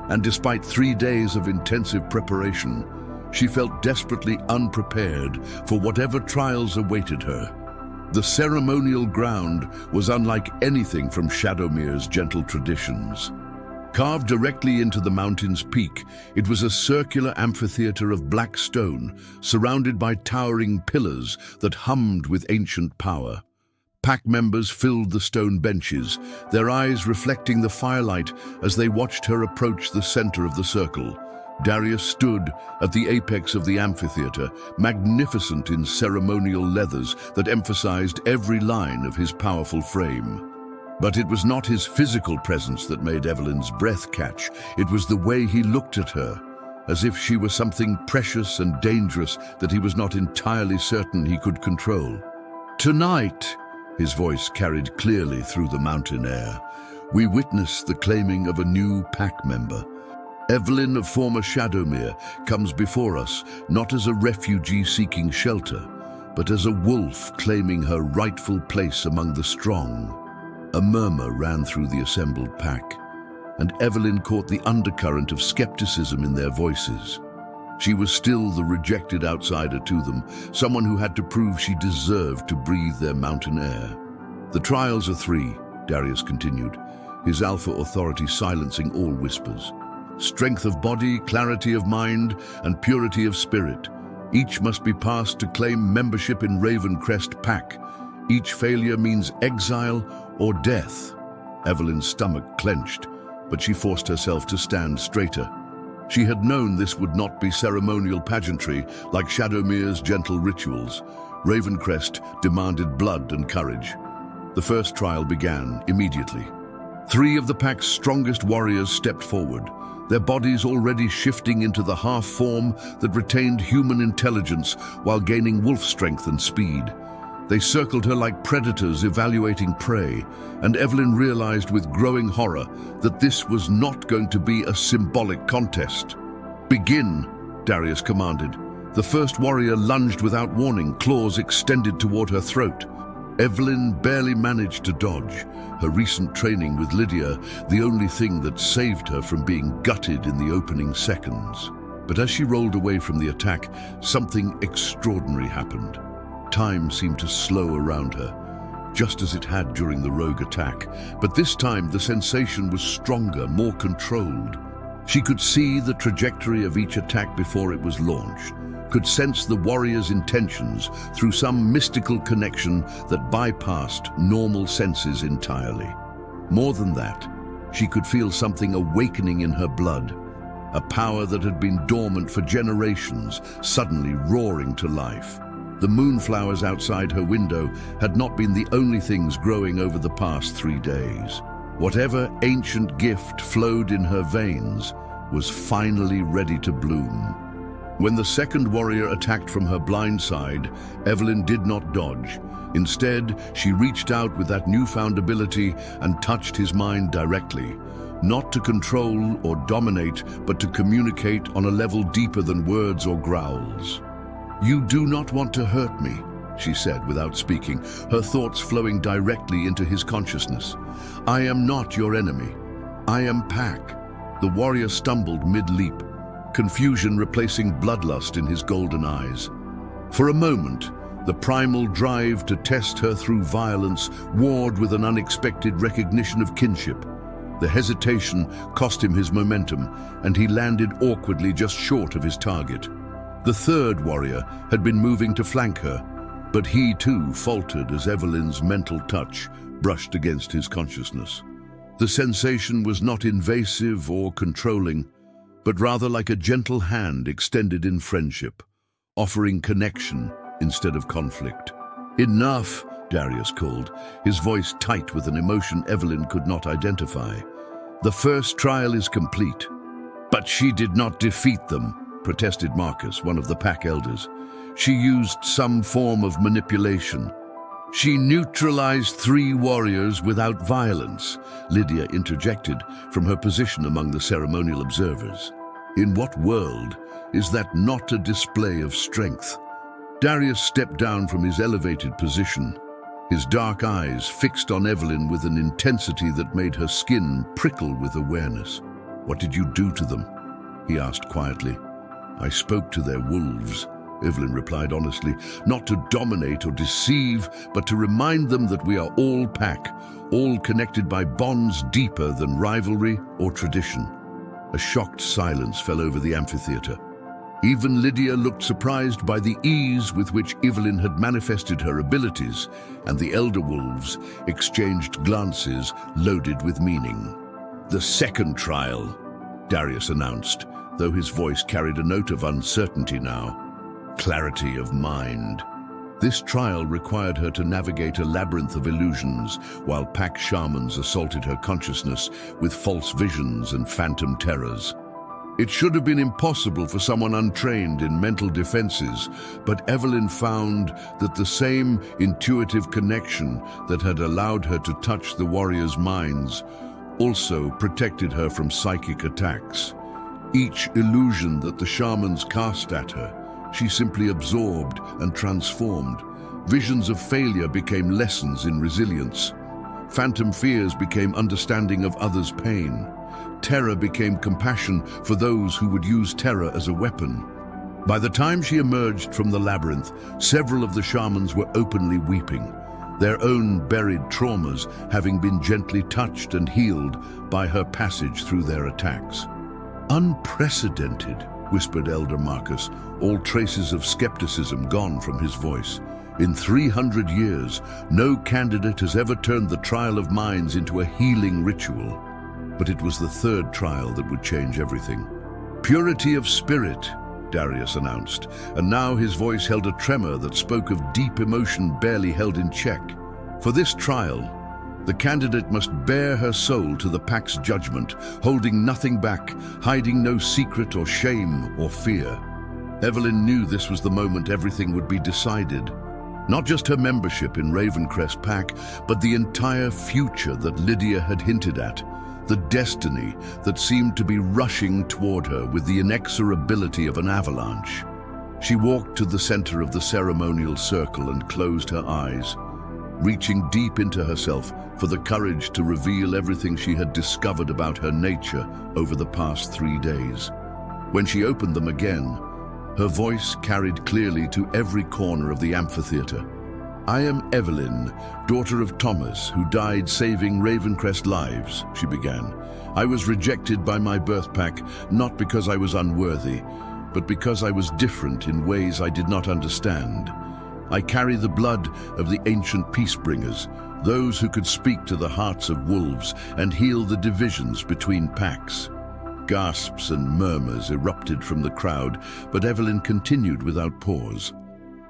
[SPEAKER 1] and despite 3 days of intensive preparation, she felt desperately unprepared for whatever trials awaited her. The ceremonial ground was unlike anything from Shadowmere's gentle traditions. Carved directly into the mountain's peak, it was a circular amphitheater of black stone, surrounded by towering pillars that hummed with ancient power. Pack members filled the stone benches, their eyes reflecting the firelight as they watched her approach the center of the circle. Darius stood at the apex of the amphitheater, magnificent in ceremonial leathers that emphasized every line of his powerful frame. But it was not his physical presence that made Evelyn's breath catch. It was the way he looked at her, as if she was something precious and dangerous that he was not entirely certain he could control. "Tonight," his voice carried clearly through the mountain air, "we witness the claiming of a new pack member. Evelyn of former Shadowmere comes before us not as a refugee seeking shelter, but as a wolf claiming her rightful place among the strong." A murmur ran through the assembled pack, and Evelyn caught the undercurrent of skepticism in their voices. She was still the rejected outsider to them, someone who had to prove she deserved to breathe their mountain air. "The trials are three," Darius continued, his alpha authority silencing all whispers. "Strength of body, clarity of mind, and purity of spirit. Each must be passed to claim membership in Ravencrest Pack. Each failure means exile or death." Evelyn's stomach clenched, but she forced herself to stand straighter. She had known this would not be ceremonial pageantry like Shadowmere's gentle rituals. Ravencrest demanded blood and courage. The first trial began immediately. 3 of the pack's strongest warriors stepped forward, their bodies already shifting into the half-form that retained human intelligence while gaining wolf strength and speed. They circled her like predators evaluating prey, and Evelyn realized with growing horror that this was not going to be a symbolic contest. "Begin," Darius commanded. The first warrior lunged without warning, claws extended toward her throat. Evelyn barely managed to dodge, her recent training with Lydia the only thing that saved her from being gutted in the opening seconds. But as she rolled away from the attack, something extraordinary happened. Time seemed to slow around her, just as it had during the rogue attack, but this time the sensation was stronger, more controlled. She could see the trajectory of each attack before it was launched, could sense the warrior's intentions through some mystical connection that bypassed normal senses entirely. More than that, she could feel something awakening in her blood, a power that had been dormant for generations, suddenly roaring to life. The moonflowers outside her window had not been the only things growing over the past 3 days. Whatever ancient gift flowed in her veins was finally ready to bloom. When the second warrior attacked from her blind side, Evelyn did not dodge. Instead, she reached out with that newfound ability and touched his mind directly, not to control or dominate, but to communicate on a level deeper than words or growls. "You do not want to hurt me," she said without speaking, her thoughts flowing directly into his consciousness. "I am not your enemy. I am Pack." The warrior stumbled mid-leap, confusion replacing bloodlust in his golden eyes. For a moment, the primal drive to test her through violence warred with an unexpected recognition of kinship. The hesitation cost him his momentum, and he landed awkwardly just short of his target. The third warrior had been moving to flank her, but he too faltered as Evelyn's mental touch brushed against his consciousness. The sensation was not invasive or controlling, but rather like a gentle hand extended in friendship, offering connection instead of conflict. "Enough," Darius called, his voice tight with an emotion Evelyn could not identify. "The first trial is complete." "But she did not defeat them," protested Marcus, one of the pack elders. "She used some form of manipulation." "She neutralized 3 warriors without violence," Lydia interjected from her position among the ceremonial observers. "In what world is that not a display of strength?" Darius stepped down from his elevated position, his dark eyes fixed on Evelyn with an intensity that made her skin prickle with awareness. "What did you do to them?" he asked quietly. "I spoke to their wolves," Evelyn replied honestly, "not to dominate or deceive, but to remind them that we are all Pack, all connected by bonds deeper than rivalry or tradition." A shocked silence fell over the amphitheater. Even Lydia looked surprised by the ease with which Evelyn had manifested her abilities, and the elder wolves exchanged glances loaded with meaning. "The second trial," Darius announced, though his voice carried a note of uncertainty now. "Clarity of mind." This trial required her to navigate a labyrinth of illusions, while Pack shamans assaulted her consciousness with false visions and phantom terrors. It should have been impossible for someone untrained in mental defenses, but Evelyn found that the same intuitive connection that had allowed her to touch the warriors' minds also protected her from psychic attacks. Each illusion that the shamans cast at her, she simply absorbed and transformed. Visions of failure became lessons in resilience. Phantom fears became understanding of others' pain. Terror became compassion for those who would use terror as a weapon. By the time she emerged from the labyrinth, several of the shamans were openly weeping, their own buried traumas having been gently touched and healed by her passage through their attacks. "Unprecedented," whispered Elder Marcus, all traces of skepticism gone from his voice. "In 300 years, no candidate has ever turned the trial of minds into a healing ritual." But it was the third trial that would change everything. "Purity of spirit," Darius announced, and now his voice held a tremor that spoke of deep emotion barely held in check. For this trial, the candidate must bare her soul to the pack's judgment, holding nothing back, hiding no secret or shame or fear. Evelyn knew this was the moment everything would be decided. Not just her membership in Ravencrest Pack, but the entire future that Lydia had hinted at. The destiny that seemed to be rushing toward her with the inexorability of an avalanche. She walked to the center of the ceremonial circle and closed her eyes, reaching deep into herself for the courage to reveal everything she had discovered about her nature over the past 3 days. When she opened them again, her voice carried clearly to every corner of the amphitheater. "I am Evelyn, daughter of Thomas, who died saving Ravencrest lives," she began. "I was rejected by my birth pack, not because I was unworthy, but because I was different in ways I did not understand. I carry the blood of the ancient peacebringers, those who could speak to the hearts of wolves and heal the divisions between packs." Gasps and murmurs erupted from the crowd, but Evelyn continued without pause.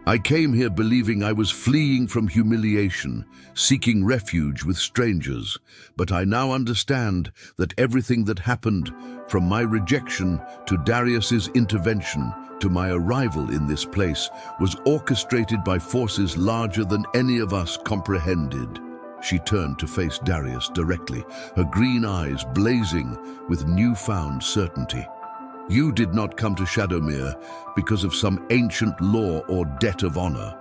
[SPEAKER 1] "I came here believing I was fleeing from humiliation, seeking refuge with strangers, but I now understand that everything that happened, from my rejection to Darius's intervention to my arrival in this place, was orchestrated by forces larger than any of us comprehended." She turned to face Darius directly, her green eyes blazing with newfound certainty. "You did not come to Shadowmere because of some ancient law or debt of honor.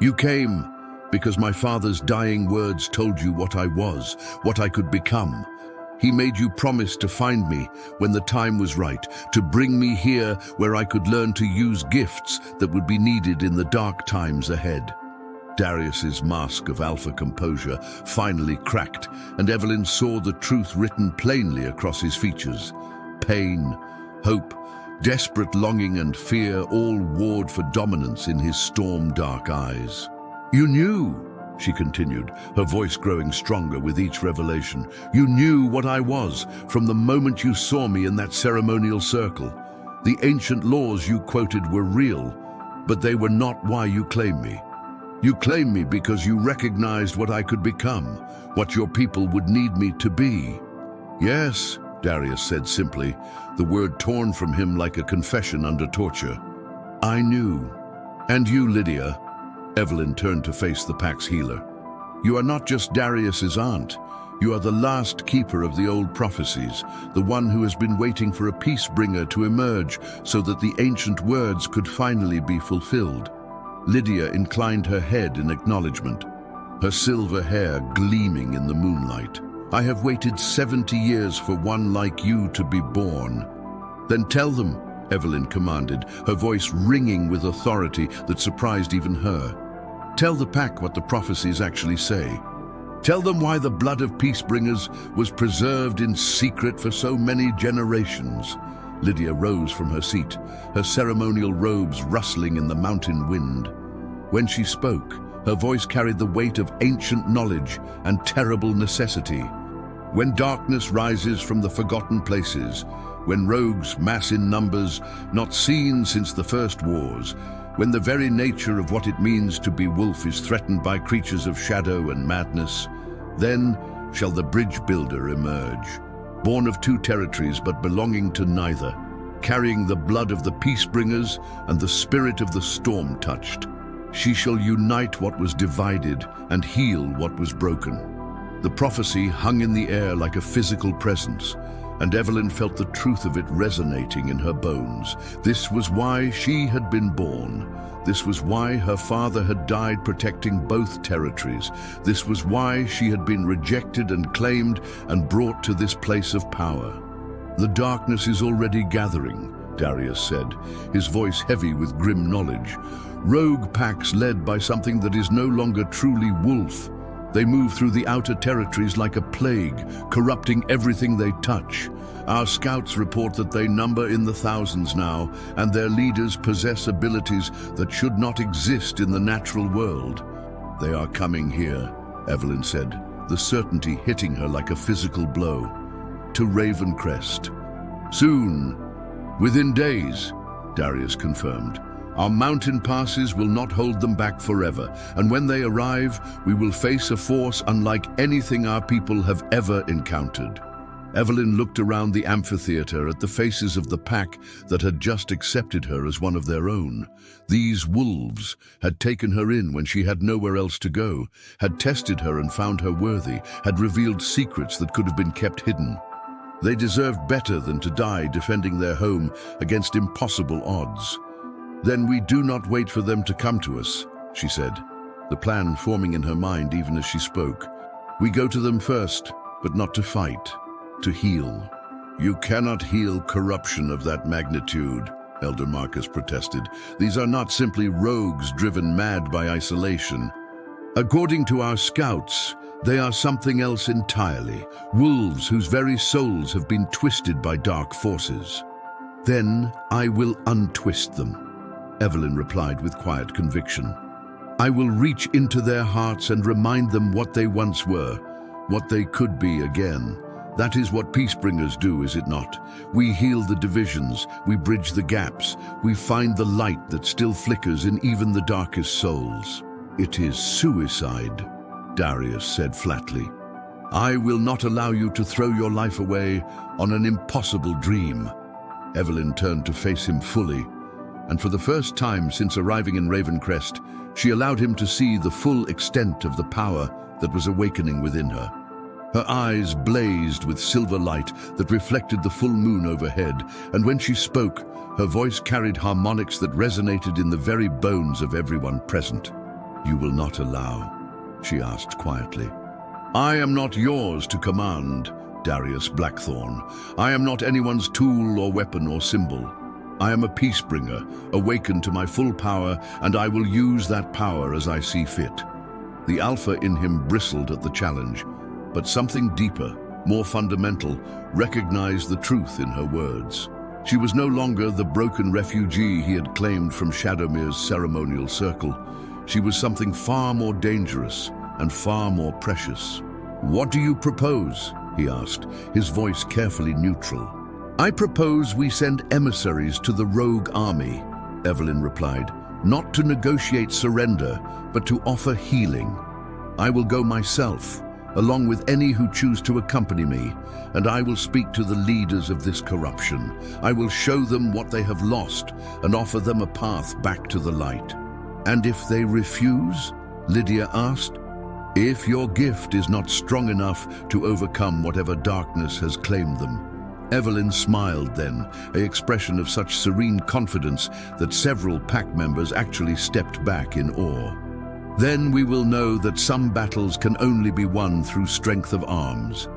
[SPEAKER 1] You came because my father's dying words told you what I was, what I could become. He made you promise to find me when the time was right, to bring me here where I could learn to use gifts that would be needed in the dark times ahead." Darius's mask of alpha composure finally cracked, and Evelyn saw the truth written plainly across his features. Pain, hope, desperate longing and fear all warred for dominance in his storm-dark eyes. "You knew," she continued, her voice growing stronger with each revelation. "You knew what I was from the moment you saw me in that ceremonial circle. The ancient laws you quoted were real, but they were not why you claim me. You claim me because you recognized what I could become, what your people would need me to be." "Yes," Darius said simply, the word torn from him like a confession under torture. "I knew. And you, Lydia." Evelyn turned to face the pack's healer. "You are not just Darius's aunt. You are the last keeper of the old prophecies, the one who has been waiting for a peace-bringer to emerge so that the ancient words could finally be fulfilled." Lydia inclined her head in acknowledgement, her silver hair gleaming in the moonlight. "I have waited 70 years for one like you to be born." "Then tell them," Evelyn commanded, her voice ringing with authority that surprised even her. "Tell the pack what the prophecies actually say. Tell them why the blood of peacebringers was preserved in secret for so many generations." Lydia rose from her seat, her ceremonial robes rustling in the mountain wind. When she spoke, her voice carried the weight of ancient knowledge and terrible necessity. "When darkness rises from the forgotten places, when rogues mass in numbers not seen since the first wars, when the very nature of what it means to be wolf is threatened by creatures of shadow and madness, then shall the bridge builder emerge, born of 2 territories but belonging to neither, carrying the blood of the peacebringers and the spirit of the storm-touched. She shall unite what was divided and heal what was broken." The prophecy hung in the air like a physical presence, and Evelyn felt the truth of it resonating in her bones. This was why she had been born. This was why her father had died protecting both territories. This was why she had been rejected and claimed and brought to this place of power. "The darkness is already gathering," Darius said, his voice heavy with grim knowledge. "Rogue packs led by something that is no longer truly wolf. They move through the outer territories like a plague, corrupting everything they touch. Our scouts report that they number in the thousands now, and their leaders possess abilities that should not exist in the natural world." "They are coming here," Evelyn said, the certainty hitting her like a physical blow. "To Ravencrest. Soon. Within days," Darius confirmed. "Our mountain passes will not hold them back forever, and when they arrive, we will face a force unlike anything our people have ever encountered." Evelyn looked around the amphitheater at the faces of the pack that had just accepted her as one of their own. These wolves had taken her in when she had nowhere else to go, had tested her and found her worthy, had revealed secrets that could have been kept hidden. They deserved better than to die defending their home against impossible odds. "Then we do not wait for them to come to us," she said, the plan forming in her mind even as she spoke. "We go to them first, but not to fight, to heal." "You cannot heal corruption of that magnitude," Elder Marcus protested. "These are not simply rogues driven mad by isolation. According to our scouts, they are something else entirely, wolves whose very souls have been twisted by dark forces." "Then I will untwist them," Evelyn replied with quiet conviction. "I will reach into their hearts and remind them what they once were, what they could be again. That is what peacebringers do, is it not? We heal the divisions, we bridge the gaps, we find the light that still flickers in even the darkest souls." "It is suicide," Darius said flatly. "I will not allow you to throw your life away on an impossible dream." Evelyn turned to face him fully, and for the first time since arriving in Ravencrest, she allowed him to see the full extent of the power that was awakening within her. Her eyes blazed with silver light that reflected the full moon overhead, and when she spoke, her voice carried harmonics that resonated in the very bones of everyone present. "You will not allow?" she asked quietly. "I am not yours to command, Darius Blackthorn. I am not anyone's tool or weapon or symbol. I am a peacebringer, awakened to my full power, and I will use that power as I see fit." The alpha in him bristled at the challenge, but something deeper, more fundamental, recognized the truth in her words. She was no longer the broken refugee he had claimed from Shadowmere's ceremonial circle. She was something far more dangerous and far more precious. "What do you propose?" he asked, his voice carefully neutral. "I propose we send emissaries to the rogue army," Evelyn replied, "not to negotiate surrender, but to offer healing. I will go myself, along with any who choose to accompany me, and I will speak to the leaders of this corruption. I will show them what they have lost and offer them a path back to the light." "And if they refuse?" Lydia asked. "If your gift is not strong enough to overcome whatever darkness has claimed them." Evelyn smiled then, an expression of such serene confidence that several pack members actually stepped back in awe. "Then we will know that some battles can only be won through strength of arms.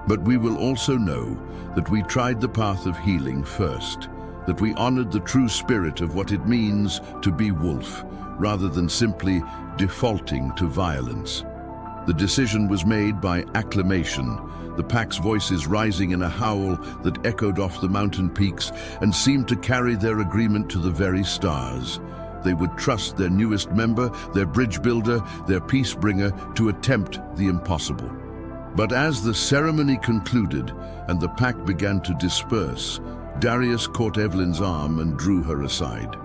[SPEAKER 1] But we will also know that we tried the path of healing first, that we honored the true spirit of what it means to be wolf, rather than simply defaulting to violence." The decision was made by acclamation, the pack's voices rising in a howl that echoed off the mountain peaks and seemed to carry their agreement to the very stars. They would trust their newest member, their bridge builder, their peace bringer, to attempt the impossible. But as the ceremony concluded and the pack began to disperse, Darius caught Evelyn's arm and drew her aside.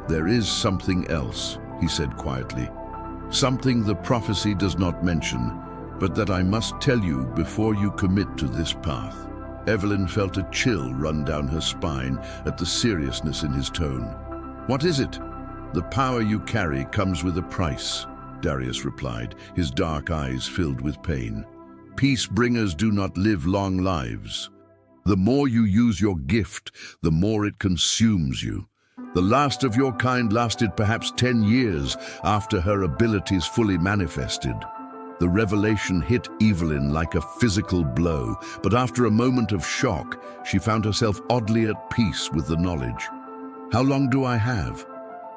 [SPEAKER 1] "There is something else," he said quietly. "Something the prophecy does not mention, but that I must tell you before you commit to this path." Evelyn felt a chill run down her spine at the seriousness in his tone. "What is it?" "The power you carry comes with a price," Darius replied, his dark eyes filled with pain. "Peace bringers do not live long lives. The more you use your gift, the more it consumes you. The last of your kind lasted perhaps 10 years after her abilities fully manifested. The revelation hit Evelyn like a physical blow, but after a moment of shock, she found herself oddly at peace with the knowledge. "How long do I have?"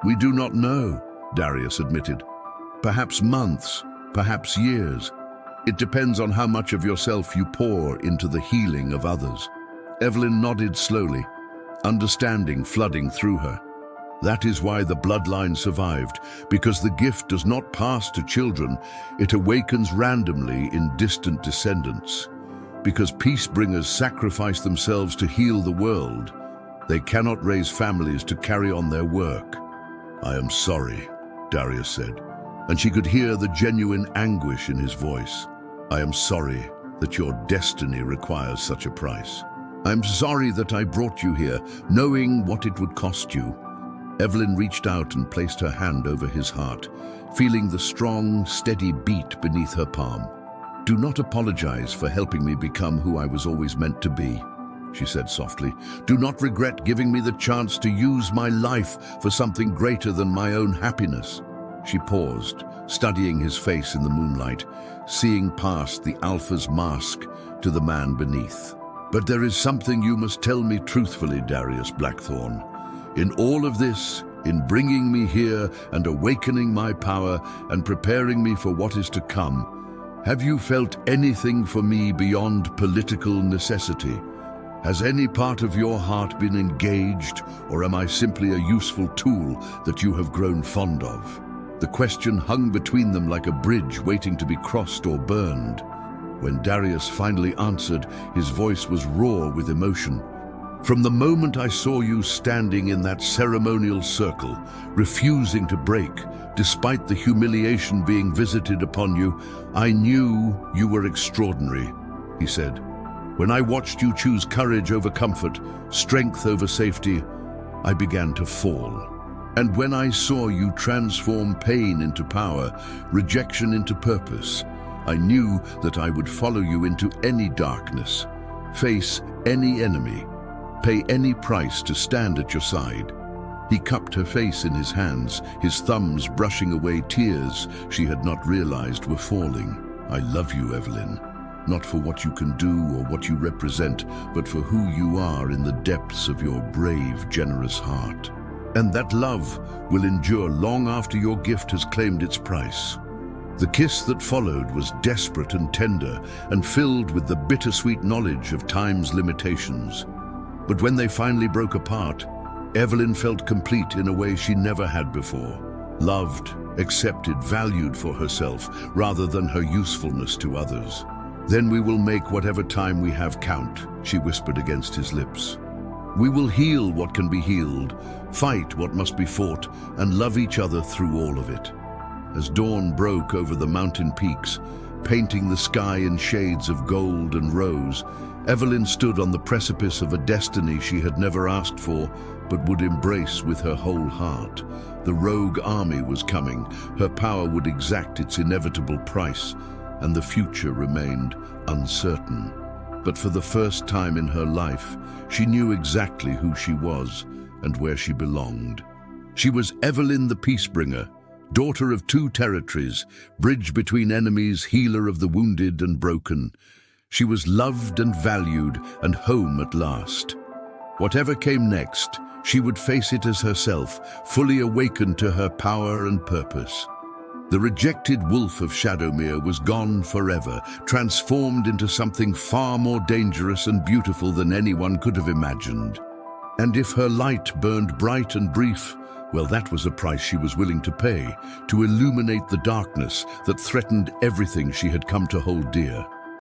[SPEAKER 1] "We do not know," Darius admitted. "Perhaps months, perhaps years. It depends on how much of yourself you pour into the healing of others." Evelyn nodded slowly, understanding flooding through her. That is why the bloodline survived, because the gift does not pass to children, it awakens randomly in distant descendants. Because peace-bringers sacrifice themselves to heal the world, they cannot raise families to carry on their work. "I am sorry," Darius said, and she could hear the genuine anguish in his voice. "I am sorry that your destiny requires such a price. I'm sorry that I brought you here, knowing what it would cost you." Evelyn reached out and placed her hand over his heart, feeling the strong, steady beat beneath her palm. "Do not apologize for helping me become who I was always meant to be," she said softly. "Do not regret giving me the chance to use my life for something greater than my own happiness." She paused, studying his face in the moonlight, seeing past the Alpha's mask to the man beneath. "But there is something you must tell me truthfully, Darius Blackthorn. In all of this, in bringing me here and awakening my power and preparing me for what is to come, have you felt anything for me beyond political necessity? Has any part of your heart been engaged, or am I simply a useful tool that you have grown fond of?" The question hung between them like a bridge waiting to be crossed or burned. When Darius finally answered, his voice was raw with emotion. "From the moment I saw you standing in that ceremonial circle, refusing to break, despite the humiliation being visited upon you, I knew you were extraordinary," he said. "When I watched you choose courage over comfort, strength over safety, I began to fall. And when I saw you transform pain into power, rejection into purpose, I knew that I would follow you into any darkness, face any enemy, pay any price to stand at your side." He cupped her face in his hands, his thumbs brushing away tears she had not realized were falling. "I love you, Evelyn, not for what you can do or what you represent, but for who you are in the depths of your brave, generous heart. And that love will endure long after your gift has claimed its price." The kiss that followed was desperate and tender and filled with the bittersweet knowledge of time's limitations. But when they finally broke apart, Evelyn felt complete in a way she never had before. Loved, accepted, valued for herself rather than her usefulness to others. "Then we will make whatever time we have count," she whispered against his lips. "We will heal what can be healed, fight what must be fought, and love each other through all of it." As dawn broke over the mountain peaks, painting the sky in shades of gold and rose, Evelyn stood on the precipice of a destiny she had never asked for, but would embrace with her whole heart. The rogue army was coming, her power would exact its inevitable price, and the future remained uncertain. But for the first time in her life, she knew exactly who she was and where she belonged. She was Evelyn the Peacebringer, daughter of two territories, bridge between enemies, healer of the wounded and broken. She was loved and valued and home at last. Whatever came next, she would face it as herself, fully awakened to her power and purpose. The rejected wolf of Shadowmere was gone forever, transformed into something far more dangerous and beautiful than anyone could have imagined. And if her light burned bright and brief, well, that was a price she was willing to pay, to illuminate the darkness that threatened everything she had come to hold dear.